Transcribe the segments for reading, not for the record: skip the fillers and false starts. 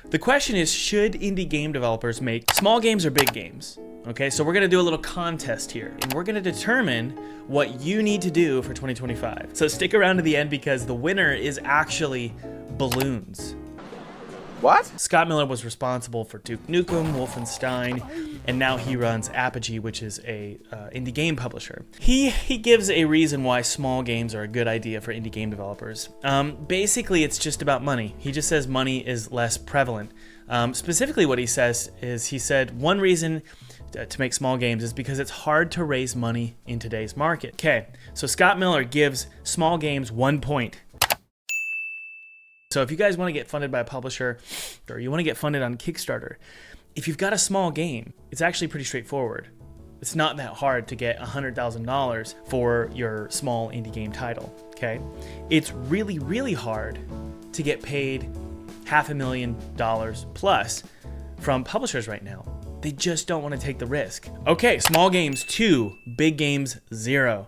The question is, should indie game developers make small games or big games? Okay, so we're gonna do a little contest here, and we're gonna determine what you need to do for 2025. So stick around to the end because the winner is actually balloons. What? Scott Miller was responsible for Duke Nukem, Wolfenstein, and now he runs Apogee, which is a indie game publisher. He gives a reason why small games are a good idea for indie game developers. Basically, it's just about money. He just says money is less prevalent. Specifically, what he says is, he said one reason to make small games is because it's hard to raise money in today's market. Okay, so Scott Miller gives small games 1 point. So if you guys want to get funded by a publisher, or you want to get funded on Kickstarter, if you've got a small game, it's actually pretty straightforward. It's not that hard to get $100,000 for your small indie game title, okay? It's really, really hard to get paid $500,000 plus from publishers right now. They just don't want to take the risk. Okay, small games 2, big games 0.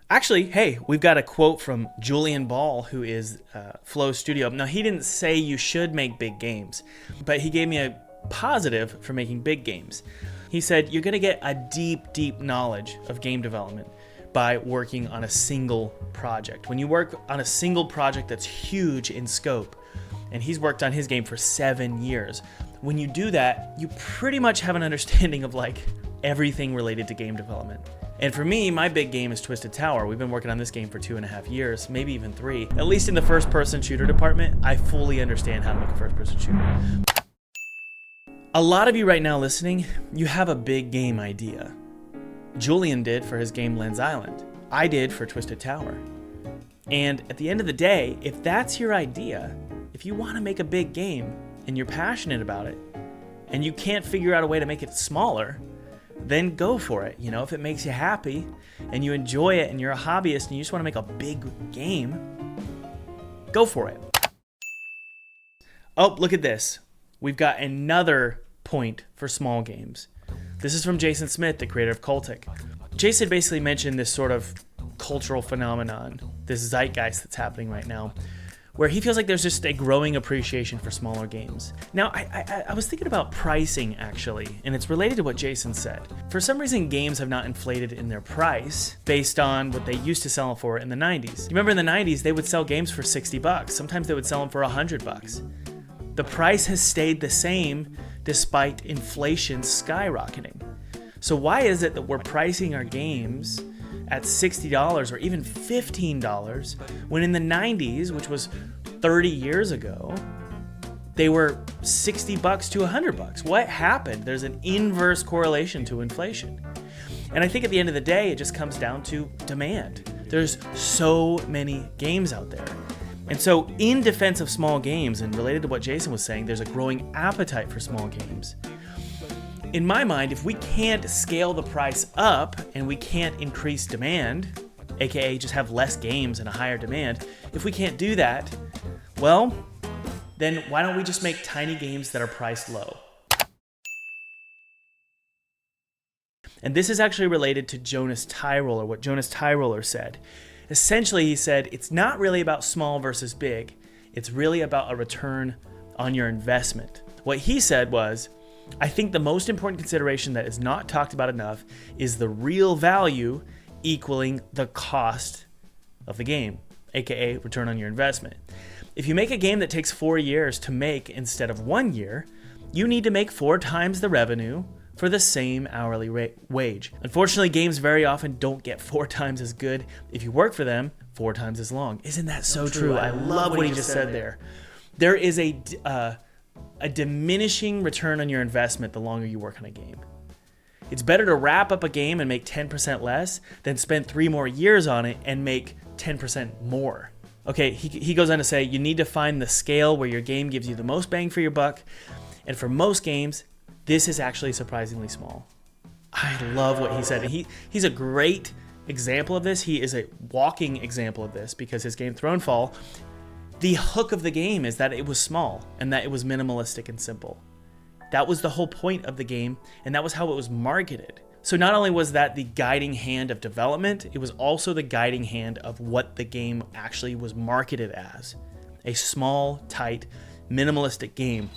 Actually, hey, we've got a quote from Julian Ball, who is Flow Studio. Now, he didn't say you should make big games, but he gave me a positive for making big games. He said, you're gonna get a deep, deep knowledge of game development by working on a single project. When you work on a single project that's huge in scope, and he's worked on his game for 7 years, when you do that, you pretty much have an understanding of like everything related to game development. And for me, my big game is Twisted Tower. We've been working on this game for 2.5 years, maybe even 3. At least in the first-person shooter department, I fully understand how to make a first-person shooter. A lot of you right now listening, you have a big game idea. Julian did for his game Lens Island. I did for Twisted Tower. And at the end of the day, if that's your idea, if you want to make a big game and you're passionate about it, and you can't figure out a way to make it smaller, then go for it. You know, if it makes you happy and you enjoy it and you're a hobbyist and you just want to make a big game, go for it. Oh, look at this. We've got another point for small games. This is from Jason Smith, the creator of Cultic. Jason basically mentioned this sort of cultural phenomenon, this zeitgeist that's happening right now, where he feels like there's just a growing appreciation for smaller games. Now, I was thinking about pricing, actually, and it's related to what Jason said. For some reason, games have not inflated in their price based on what they used to sell them for in the 90s. You remember in the 90s, they would sell games for $60. Sometimes they would sell them for $100. The price has stayed the same despite inflation skyrocketing. So why is it that we're pricing our games at $60 or even $15 when in the 90s, which was 30 years ago, they were $60 to $100? What happened? There's an inverse correlation to inflation. And I think at the end of the day, it just comes down to demand. There's so many games out there. And so in defense of small games, and related to what Jason was saying, there's a growing appetite for small games. In my mind, if we can't scale the price up and we can't increase demand, aka just have less games and a higher demand, if we can't do that, well, then why don't we just make tiny games that are priced low? And this is actually related to Jonas Tyroller, what Jonas Tyroller said. Essentially, he said, it's not really about small versus big. It's really about a return on your investment. What he said was, I think the most important consideration that is not talked about enough is the real value equaling the cost of the game, aka return on your investment. If you make a game that takes 4 years to make instead of 1 year, you need to make 4 times the revenue for the same hourly wage. Unfortunately, games very often don't get 4 times as good if you work for them 4 times as long. Isn't that so true? I love what he just said there. There is a diminishing return on your investment the longer you work on a game. It's better to wrap up a game and make 10% less than spend 3 more years on it and make 10% more. Okay, he goes on to say, you need to find the scale where your game gives you the most bang for your buck. And for most games, this is actually surprisingly small. I love what he said. And he's a great example of this. He is a walking example of this because his game Thronefall, the hook of the game is that it was small and that it was minimalistic and simple. That was the whole point of the game, and that was how it was marketed. So not only was that the guiding hand of development, it was also the guiding hand of what the game actually was marketed as. A small, tight, minimalistic game.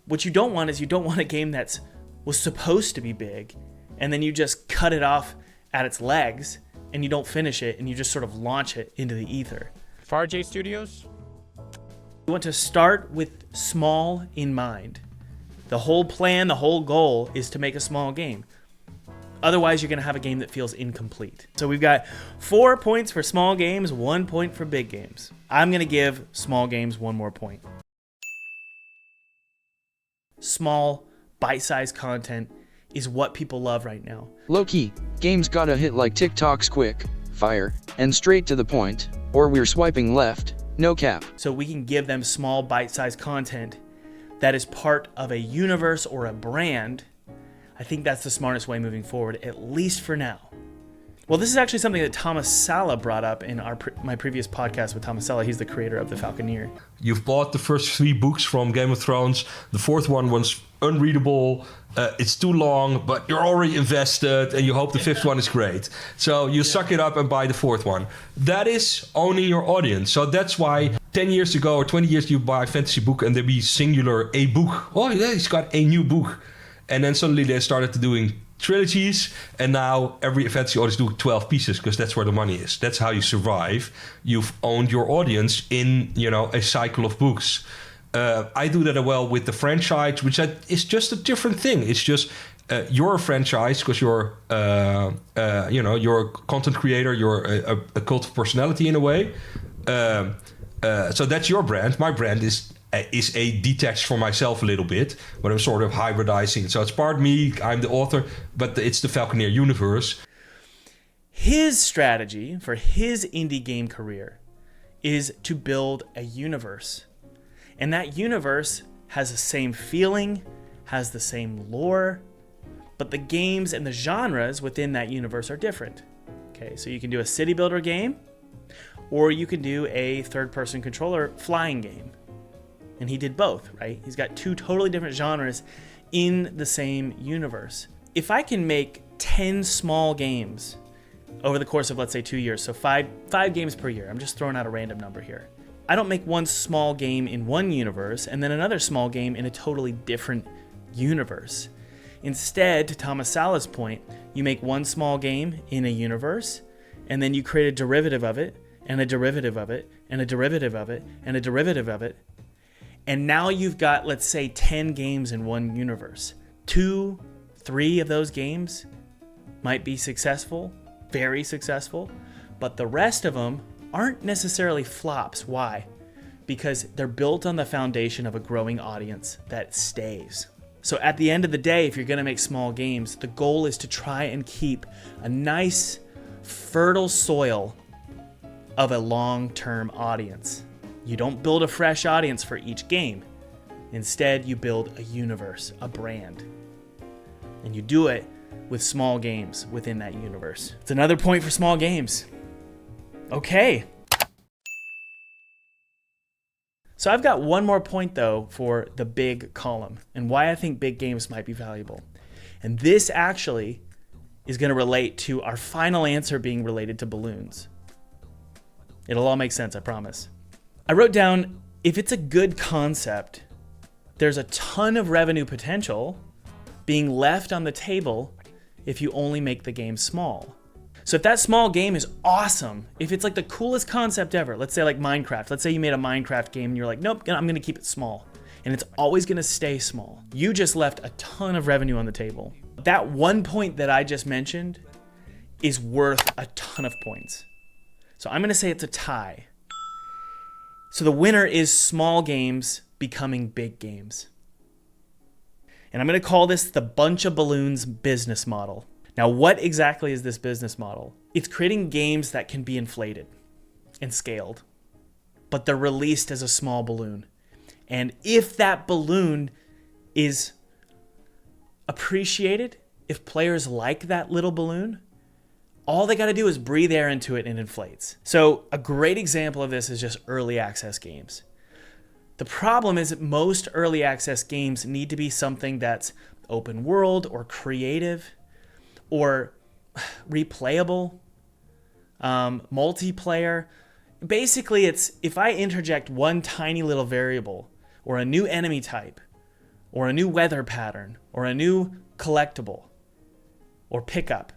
What you don't want is you don't want a game that was supposed to be big, and then you just cut it off at its legs, and you don't finish it, and you just sort of launch it into the ether. FarJ Studios? You want to start with small in mind. The whole plan, the whole goal is to make a small game. Otherwise, you're going to have a game that feels incomplete. So we've got 4 points for small games, 1 point for big games. I'm going to give small games 1 more point. Small, bite-sized content is what people love right now. Low-key, games gotta hit like TikTok's quick, fire, and straight to the point, or we're swiping left, no cap. So we can give them small, bite-sized content that is part of a universe or a brand. I think that's the smartest way moving forward, at least for now. Well, this is actually something that Thomas Sala brought up in my previous podcast with Thomas Sala. He's the creator of The Falconeer. You've bought the first 3 books from Game of Thrones. The 4th one was unreadable. It's too long, but you're already invested and you hope the 5th one is great. So you suck it up and buy the 4th one. That is owning your audience. So that's why 10 years ago or 20 years you buy a fantasy book and there be singular a book. Oh yeah, he's got a new book. And then suddenly they started doing trilogies, and now every fantasy author is doing 12 pieces because that's where the money is. That's how you survive. You've owned your audience in, a cycle of books. I do that as well with the franchise, which is just a different thing. It's just you're a franchise because you're you're a content creator, you're a cult of personality in a way. So that's your brand. My brand is a detached for myself a little bit, but I'm sort of hybridizing. So it's part me, I'm the author, but it's the Falconeer universe. His strategy for his indie game career is to build a universe. And that universe has the same feeling, has the same lore, but the games and the genres within that universe are different. Okay, so you can do a city builder game, or you can do a third-person controller flying game. And he did both, right? He's got 2 totally different genres in the same universe. If I can make 10 small games over the course of, let's say, 2 years, so five games per year, I'm just throwing out a random number here. I don't make one small game in one universe and then another small game in a totally different universe. Instead, to Thomas Sala's point, you make one small game in a universe, and then you create a derivative of it, and a derivative of it, and a derivative of it, and a derivative of it. And now you've got, let's say, 10 games in one universe. 2, 3 of those games might be successful, very successful, but the rest of them aren't necessarily flops. Why? Because they're built on the foundation of a growing audience that stays. So at the end of the day, if you're going to make small games, the goal is to try and keep a nice, fertile soil of a long-term audience. You don't build a fresh audience for each game. Instead, you build a universe, a brand. And you do it with small games within that universe. It's another point for small games. Okay. So I've got 1 more point, though, for the big column and why I think big games might be valuable. And this actually is going to relate to our final answer being related to balloons. It'll all make sense, I promise. I wrote down, if it's a good concept, there's a ton of revenue potential being left on the table if you only make the game small. So if that small game is awesome, if it's like the coolest concept ever, let's say like Minecraft, let's say you made a Minecraft game and you're like, nope, I'm gonna keep it small. And it's always gonna stay small. You just left a ton of revenue on the table. That 1 point that I just mentioned is worth a ton of points. So I'm gonna say it's a tie. So the winner is small games becoming big games. And I'm going to call this the bunch of balloons business model. Now, what exactly is this business model? It's creating games that can be inflated and scaled, but they're released as a small balloon. And if that balloon is appreciated, if players like that little balloon, all they got to do is breathe air into it and it inflates. So a great example of this is just early access games. The problem is that most early access games need to be something that's open world or creative or replayable, multiplayer. Basically, it's if I interject one tiny little variable or a new enemy type or a new weather pattern, or a new collectible, or pickup,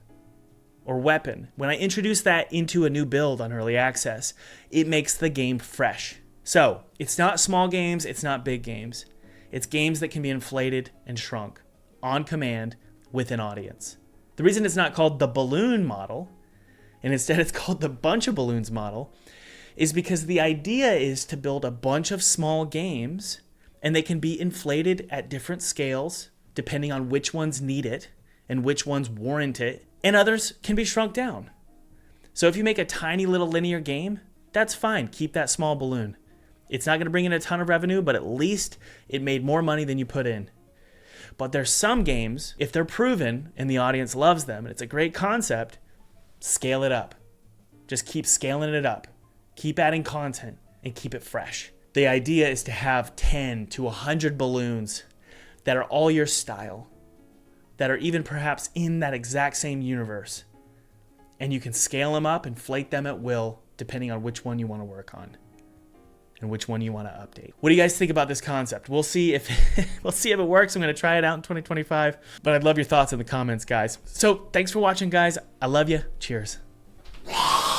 or weapon, when I introduce that into a new build on early access, it makes the game fresh. So it's not small games, it's not big games. It's games that can be inflated and shrunk on command with an audience. The reason it's not called the balloon model, and instead it's called the bunch of balloons model, is because the idea is to build a bunch of small games, and they can be inflated at different scales depending on which ones need it and which ones warrant it, and others can be shrunk down. So if you make a tiny little linear game, that's fine. Keep that small balloon. It's not going to bring in a ton of revenue, but at least it made more money than you put in. But there's some games, if they're proven and the audience loves them and it's a great concept, scale it up. Just keep scaling it up. Keep adding content and keep it fresh. The idea is to have 10 to 100 balloons that are all your style, that are even perhaps in that exact same universe. And you can scale them up, inflate them at will, depending on which one you want to work on and which one you want to update. What do you guys think about this concept? We'll see if it works. I'm going to try it out in 2025, but I'd love your thoughts in the comments, guys. So thanks for watching, guys. I love you. Cheers.